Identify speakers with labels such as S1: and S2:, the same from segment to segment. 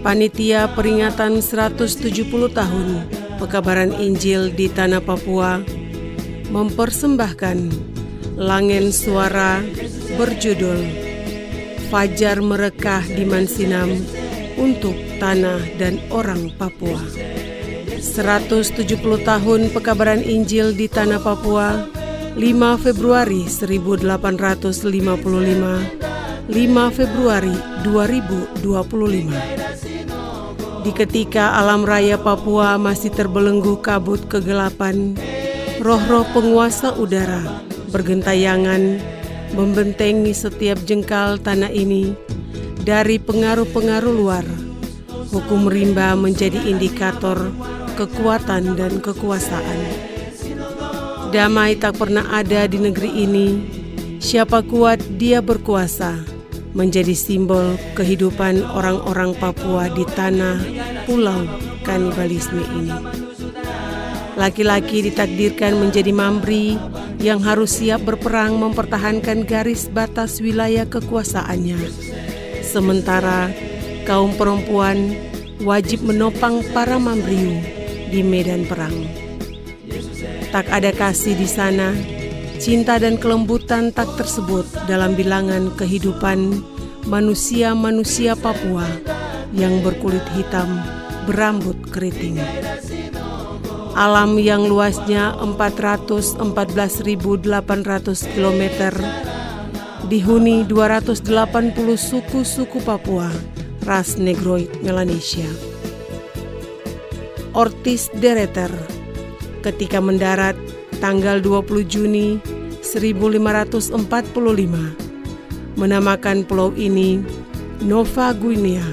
S1: Panitia peringatan 170 tahun Pekabaran Injil di Tanah Papua mempersembahkan langen suara berjudul Fajar Merekah di Mansinam untuk tanah dan orang Papua. 170 tahun Pekabaran Injil di Tanah Papua, 5 Februari 1855, 5 Februari 2025. Di ketika alam raya Papua masih terbelenggu kabut kegelapan, roh-roh penguasa udara bergentayangan membentengi setiap jengkal tanah ini dari pengaruh-pengaruh luar. Hukum rimba menjadi indikator kekuatan dan kekuasaan. Damai tak pernah ada di negeri ini. Siapa kuat, dia berkuasa. Menjadi simbol kehidupan orang-orang Papua di tanah pulau kanibalisme ini. Laki-laki ditakdirkan menjadi mambri yang harus siap berperang mempertahankan garis batas wilayah kekuasaannya. Sementara kaum perempuan wajib menopang para mambriu di medan perang. Tak ada kasih di sana. Cinta dan kelembutan tak tersebut dalam bilangan kehidupan manusia-manusia Papua yang berkulit hitam, berambut keriting. Alam yang luasnya 414.800 km dihuni 280 suku-suku Papua, ras Negroid Melanesia. Ortiz de Retter ketika mendarat tanggal 20 Juni 1545 menamakan pulau ini Nova Guinea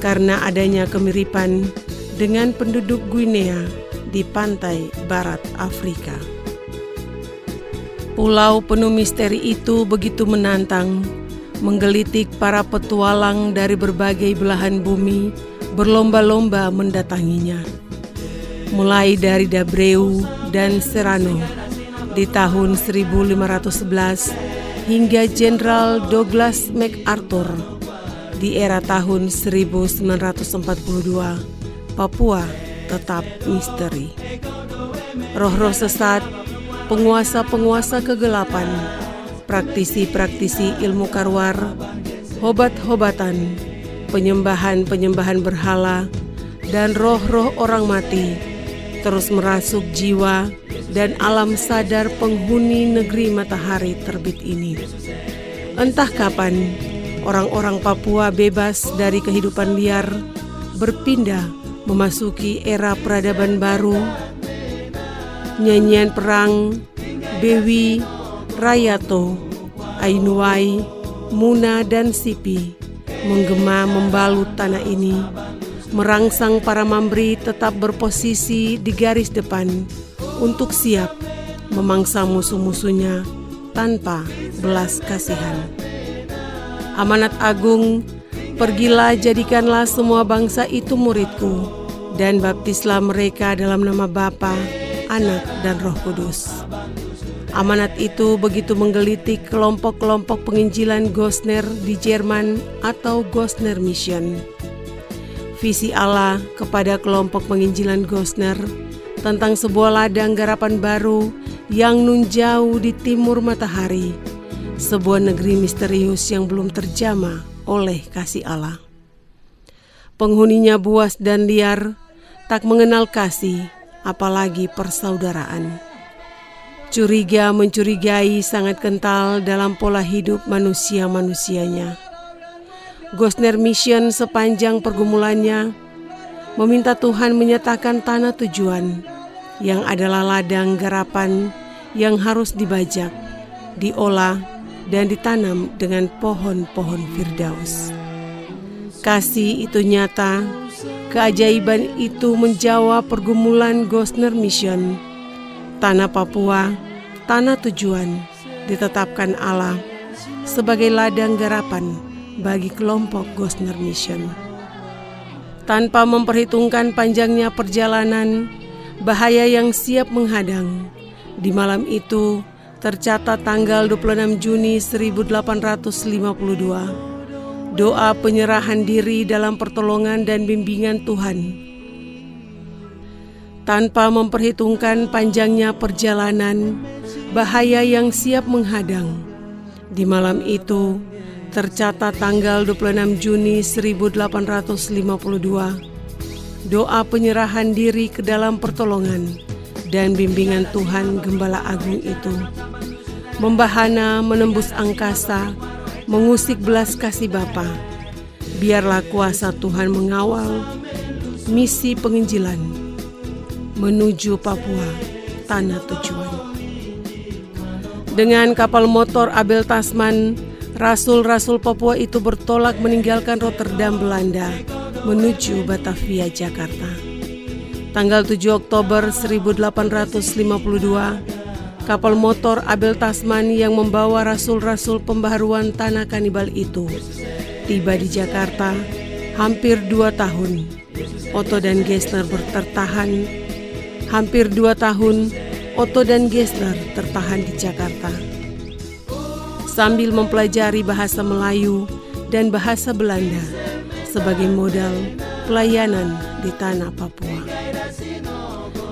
S1: karena adanya kemiripan dengan penduduk Guinea di pantai barat Afrika. Pulau penuh misteri itu begitu menantang, menggelitik para petualang dari berbagai belahan bumi berlomba-lomba mendatanginya. Mulai dari Dabreu dan Serrano di tahun 1511 hingga Jenderal Douglas MacArthur di era tahun 1942, Papua tetap misteri. Roh-roh sesat, penguasa-penguasa kegelapan, praktisi-praktisi ilmu karwar, obat-obatan, penyembahan-penyembahan berhala, dan roh-roh orang mati terus merasuk jiwa dan alam sadar penghuni negeri matahari terbit ini. Entah kapan orang-orang Papua bebas dari kehidupan liar, berpindah memasuki era peradaban baru. Nyanyian perang, Bewi, Rayato, Ainuai, Muna, dan Sipi menggema membalut tanah ini, merangsang para mambri tetap berposisi di garis depan untuk siap memangsa musuh-musuhnya tanpa belas kasihan. Amanat agung, pergilah jadikanlah semua bangsa itu muridku, dan baptislah mereka dalam nama Bapa, Anak, dan Roh Kudus. Amanat itu begitu menggelitik kelompok-kelompok penginjilan Gosner di Jerman atau Gosner Mission. Visi Allah kepada kelompok penginjilan Gosner tentang sebuah ladang garapan baru yang nun jauh di timur matahari, sebuah negeri misterius yang belum terjamah oleh kasih Allah. Penghuninya buas dan liar, tak mengenal kasih, apalagi persaudaraan. Curiga mencurigai sangat kental dalam pola hidup manusia-manusianya. Gosner Mission sepanjang pergumulannya meminta Tuhan menyatakan tanah tujuan yang adalah ladang garapan yang harus dibajak, diolah, dan ditanam dengan pohon-pohon Firdaus. Kasih itu nyata, keajaiban itu menjawab pergumulan Gosner Mission. Tanah Papua, tanah tujuan, ditetapkan Allah sebagai ladang garapan bagi kelompok Gosner Mission. Tanpa memperhitungkan panjangnya perjalanan, bahaya yang siap menghadang, di malam itu tercatat tanggal 26 Juni 1852, doa penyerahan diri dalam pertolongan dan bimbingan Tuhan. Tanpa memperhitungkan panjangnya perjalanan, bahaya yang siap menghadang, di malam itu tercatat tanggal 26 Juni 1852, doa penyerahan diri ke dalam pertolongan dan bimbingan Tuhan Gembala Agung itu membahana menembus angkasa, mengusik belas kasih Bapa. Biarlah kuasa Tuhan mengawal misi penginjilan menuju Papua, tanah tujuan. Dengan kapal motor Abel Tasman, rasul-rasul Papua itu bertolak meninggalkan Rotterdam, Belanda, menuju Batavia, Jakarta. Tanggal 7 Oktober 1852, kapal motor Abel Tasman yang membawa rasul-rasul pembaharuan tanah kanibal itu tiba di Jakarta hampir 2 tahun. Otto dan Geisler bertertahan. Hampir 2 tahun, Otto dan Geisler tertahan di Jakarta sambil mempelajari bahasa Melayu dan bahasa Belanda sebagai modal pelayanan di tanah Papua.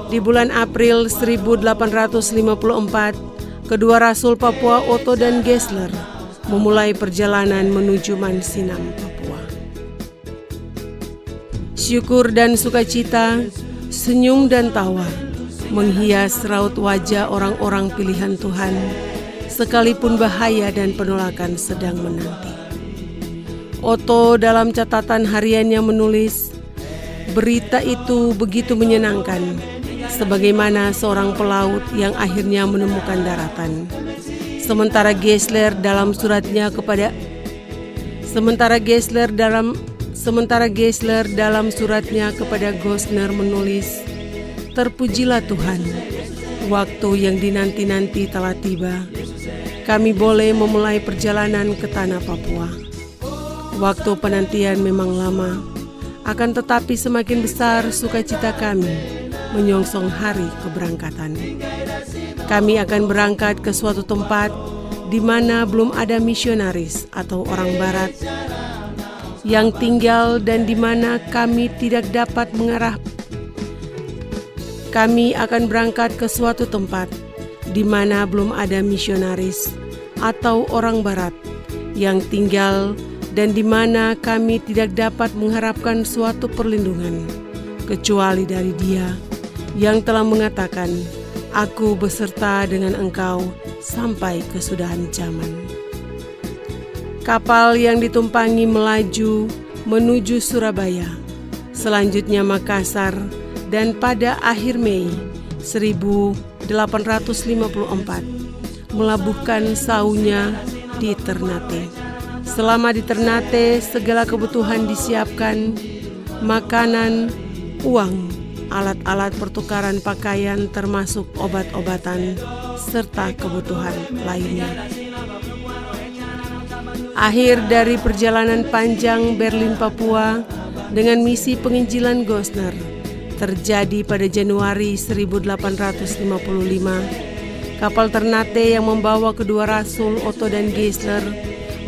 S1: Di bulan April 1854, kedua rasul Papua Otto dan Geisler memulai perjalanan menuju Mansinam, Papua. Syukur dan sukacita, senyum dan tawa menghias raut wajah orang-orang pilihan Tuhan, sekalipun bahaya dan penolakan sedang menanti. Otto dalam catatan hariannya menulis, berita itu begitu menyenangkan, sebagaimana seorang pelaut yang akhirnya menemukan daratan. Sementara Geisler dalam suratnya kepada Gosner menulis, terpujilah Tuhan, waktu yang dinanti-nanti telah tiba. Kami boleh memulai perjalanan ke tanah Papua. Waktu penantian memang lama, akan tetapi semakin besar sukacita kami menyongsong hari keberangkatan. Kami akan berangkat ke suatu tempat di mana belum ada misionaris atau orang barat yang tinggal dan di mana kami tidak dapat mengarah. Kami akan berangkat ke suatu tempat di mana belum ada misionaris atau orang barat yang tinggal dan di mana kami tidak dapat mengharapkan suatu perlindungan kecuali dari Dia yang telah mengatakan, "Aku beserta dengan engkau sampai kesudahan zaman." Kapal yang ditumpangi melaju menuju Surabaya, selanjutnya Makassar, dan pada akhir Mei 1854 melabuhkan saunya di Ternate. Selama di Ternate, segala kebutuhan disiapkan, makanan, uang, alat-alat pertukaran pakaian termasuk obat-obatan, serta kebutuhan lainnya. Akhir dari perjalanan panjang Berlin Papua dengan misi penginjilan Gosner terjadi pada Januari 1855. Kapal Ternate yang membawa kedua rasul Otto dan Geisler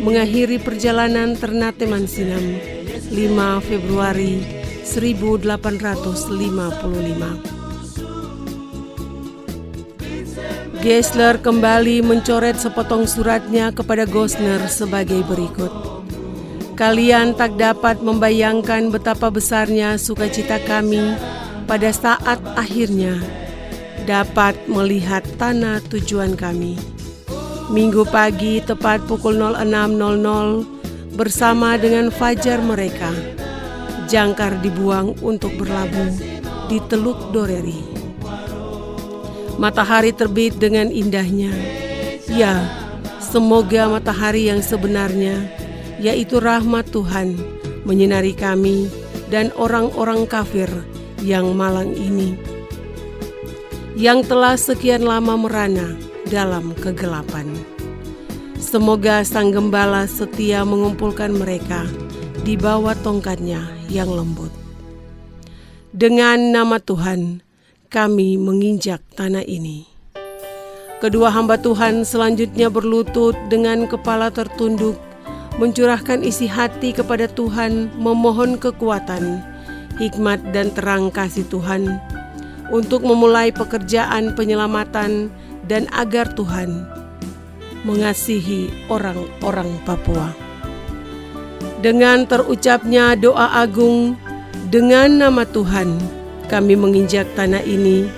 S1: mengakhiri perjalanan Ternate Mansinam 5 Februari 1855. Geisler kembali mencoret sepotong suratnya kepada Gosner sebagai berikut. Kalian tak dapat membayangkan betapa besarnya sukacita kami pada saat akhirnya dapat melihat tanah tujuan kami. Minggu pagi tepat pukul 06.00 bersama dengan fajar mereka, jangkar dibuang untuk berlabuh di Teluk Doreri. Matahari terbit dengan indahnya. Ya, semoga matahari yang sebenarnya, yaitu rahmat Tuhan, menyinari kami dan orang-orang kafir yang malang ini, yang telah sekian lama merana dalam kegelapan. Semoga Sang Gembala setia mengumpulkan mereka di bawah tongkatnya yang lembut. Dengan nama Tuhan, kami menginjak tanah ini. Kedua hamba Tuhan selanjutnya berlutut dengan kepala tertunduk, mencurahkan isi hati kepada Tuhan, memohon kekuatan, hikmat dan terang kasih Tuhan untuk memulai pekerjaan penyelamatan dan agar Tuhan mengasihi orang-orang Papua. Dengan terucapnya doa agung, dengan nama Tuhan, kami menginjak tanah ini,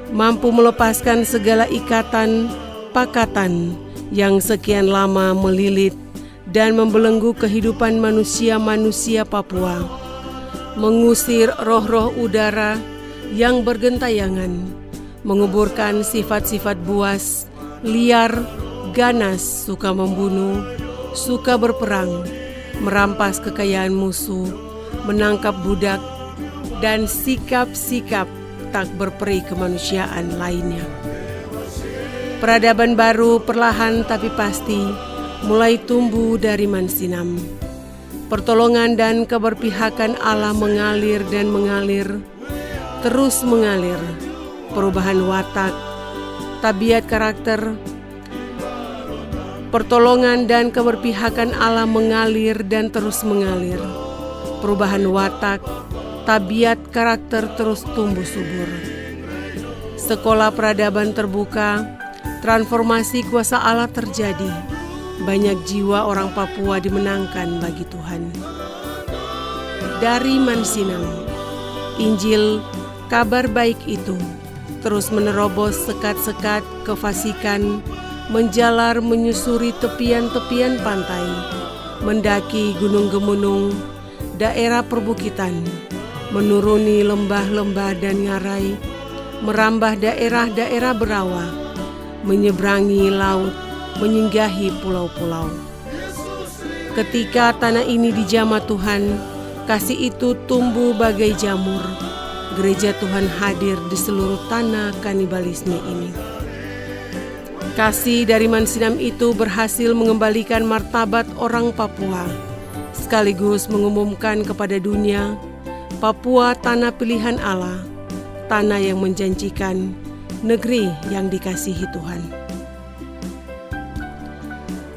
S1: mampu melepaskan segala ikatan, pakatan yang sekian lama melilit dan membelenggu kehidupan manusia-manusia Papua, mengusir roh-roh udara yang bergentayangan, menguburkan sifat-sifat buas, liar, ganas, suka membunuh, suka berperang, merampas kekayaan musuh, menangkap budak, dan sikap-sikap tak berperi kemanusiaan lainnya. Peradaban baru perlahan tapi pasti mulai tumbuh dari Mansinam. Pertolongan dan keberpihakan Allah mengalir dan mengalir, terus mengalir. Perubahan watak, tabiat karakter, pertolongan dan keberpihakan Allah mengalir dan terus mengalir. Perubahan watak, tabiat karakter terus tumbuh subur. Sekolah peradaban terbuka, transformasi kuasa Allah terjadi. Banyak jiwa orang Papua dimenangkan bagi Tuhan. Dari Mansinam, Injil kabar baik itu terus menerobos sekat-sekat kefasikan, menjalar menyusuri tepian-tepian pantai, mendaki gunung-gemunung, daerah perbukitan, menuruni lembah-lembah dan ngarai, merambah daerah-daerah berawa, menyeberangi laut, menyinggahi pulau-pulau. Ketika tanah ini dijamah Tuhan, kasih itu tumbuh bagai jamur. Gereja Tuhan hadir di seluruh tanah kanibalisme ini. Kasih dari Mansinam itu berhasil mengembalikan martabat orang Papua, sekaligus mengumumkan kepada dunia Papua tanah pilihan Allah, tanah yang menjanjikan, negeri yang dikasihi Tuhan.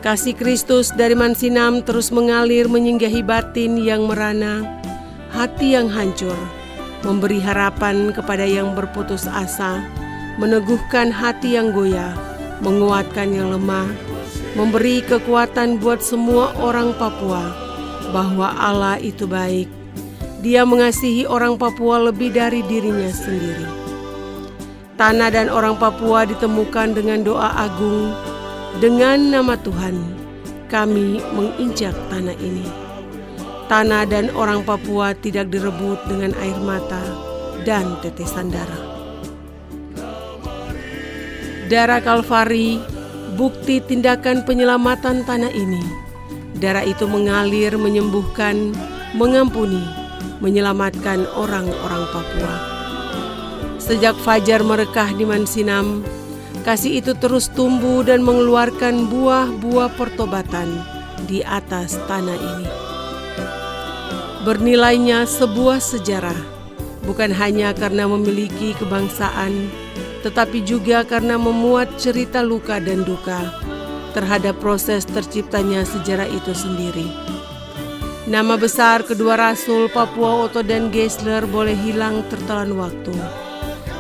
S1: Kasih Kristus dari Mansinam terus mengalir menyinggahi batin yang merana, hati yang hancur, memberi harapan kepada yang berputus asa, meneguhkan hati yang goyah, menguatkan yang lemah, memberi kekuatan buat semua orang Papua bahwa Allah itu baik. Dia mengasihi orang Papua lebih dari dirinya sendiri. Tanah dan orang Papua ditemukan dengan doa agung. Dengan nama Tuhan, kami menginjak tanah ini. Tanah dan orang Papua tidak direbut dengan air mata dan tetesan darah. Darah Kalvari, bukti tindakan penyelamatan tanah ini. Darah itu mengalir, menyembuhkan, mengampuni, menyelamatkan orang-orang Papua. Sejak fajar merekah di Mansinam, kasih itu terus tumbuh dan mengeluarkan buah-buah pertobatan di atas tanah ini. Bernilainya sebuah sejarah, bukan hanya karena memiliki kebangsaan, tetapi juga karena memuat cerita luka dan duka terhadap proses terciptanya sejarah itu sendiri. Nama besar kedua rasul Papua Oto dan Geisler boleh hilang tertelan waktu,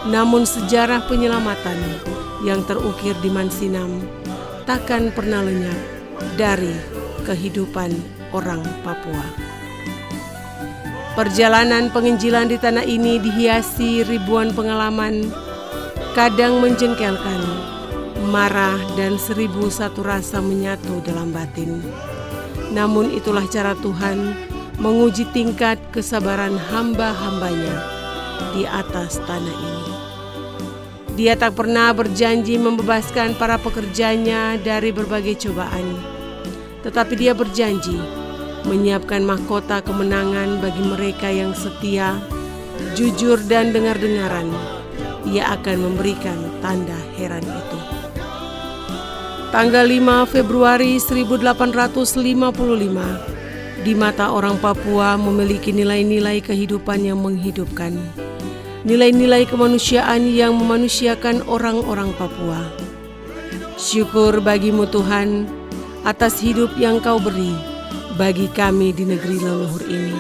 S1: namun sejarah penyelamatan yang terukir di Mansinam takkan pernah lenyap dari kehidupan orang Papua. Perjalanan penginjilan di tanah ini dihiasi ribuan pengalaman, kadang menjengkelkan, marah, dan 1001 rasa menyatu dalam batin. Namun itulah cara Tuhan menguji tingkat kesabaran hamba-hambanya di atas tanah ini. Dia tak pernah berjanji membebaskan para pekerjanya dari berbagai cobaan, tetapi Dia berjanji menyiapkan mahkota kemenangan bagi mereka yang setia, jujur, dan dengar-dengaran. Ia akan memberikan tanda heran itu. Tanggal 5 Februari 1855, di mata orang Papua memiliki nilai-nilai kehidupan yang menghidupkan, nilai-nilai kemanusiaan yang memanusiakan orang-orang Papua. Syukur bagimu Tuhan atas hidup yang Kau beri bagi kami di negeri leluhur ini.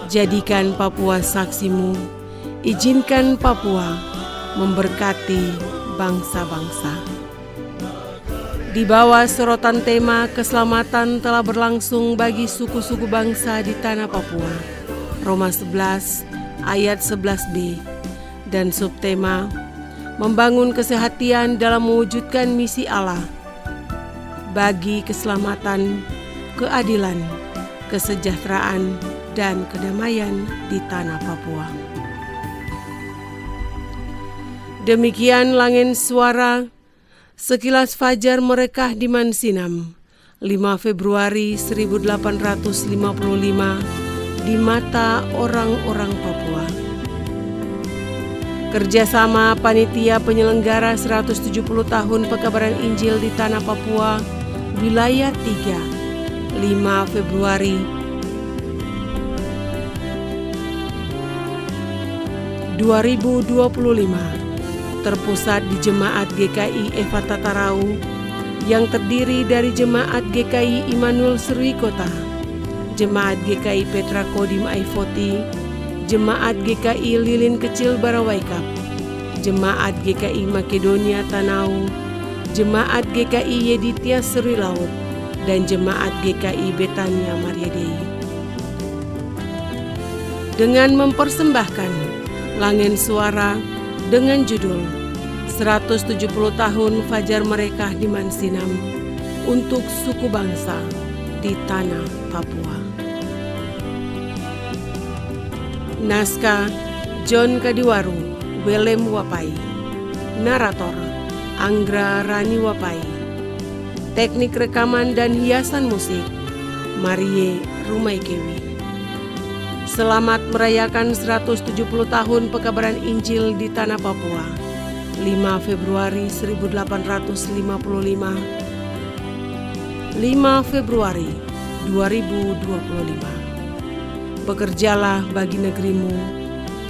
S1: Jadikan Papua saksimu, izinkan Papua memberkati bangsa-bangsa. Di bawah sorotan tema keselamatan telah berlangsung bagi suku-suku bangsa di tanah Papua, Roma 11 ayat 11b, dan subtema membangun kesehatian dalam mewujudkan misi Allah bagi keselamatan, keadilan, kesejahteraan, dan kedamaian di tanah Papua. Demikian Langit Suara, sekilas fajar merekah di Mansinam, 5 Februari 1855, di mata orang-orang Papua. Kerjasama Panitia Penyelenggara 170 tahun Pekabaran Injil di Tanah Papua, Wilayah 3, 5 Februari 2025, terpusat di Jemaat GKI Efata Tarau yang terdiri dari Jemaat GKI Immanuel Sriwikota, Jemaat GKI Petra Kodim Aifoti, Jemaat GKI Lilin Kecil Barawaikap, Jemaat GKI Makedonia Tanau, Jemaat GKI Yeditya Seri Laut, dan Jemaat GKI Betania Maria Dei. Dengan mempersembahkan Langit Suara dengan judul 170 tahun Fajar Merekah di Mansinam untuk suku bangsa di tanah Papua. Naskah John Kadiwaru, Welem Wapai. Narator Anggra Rani Wapai. Teknik rekaman dan hiasan musik Marie Rumaikewi. Selamat merayakan 170 tahun Pekabaran Injil di Tanah Papua, 5 Februari 1855, 5 Februari 2025. Bekerjalah bagi negerimu,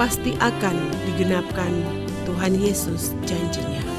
S1: pasti akan digenapkan Tuhan Yesus janjinya.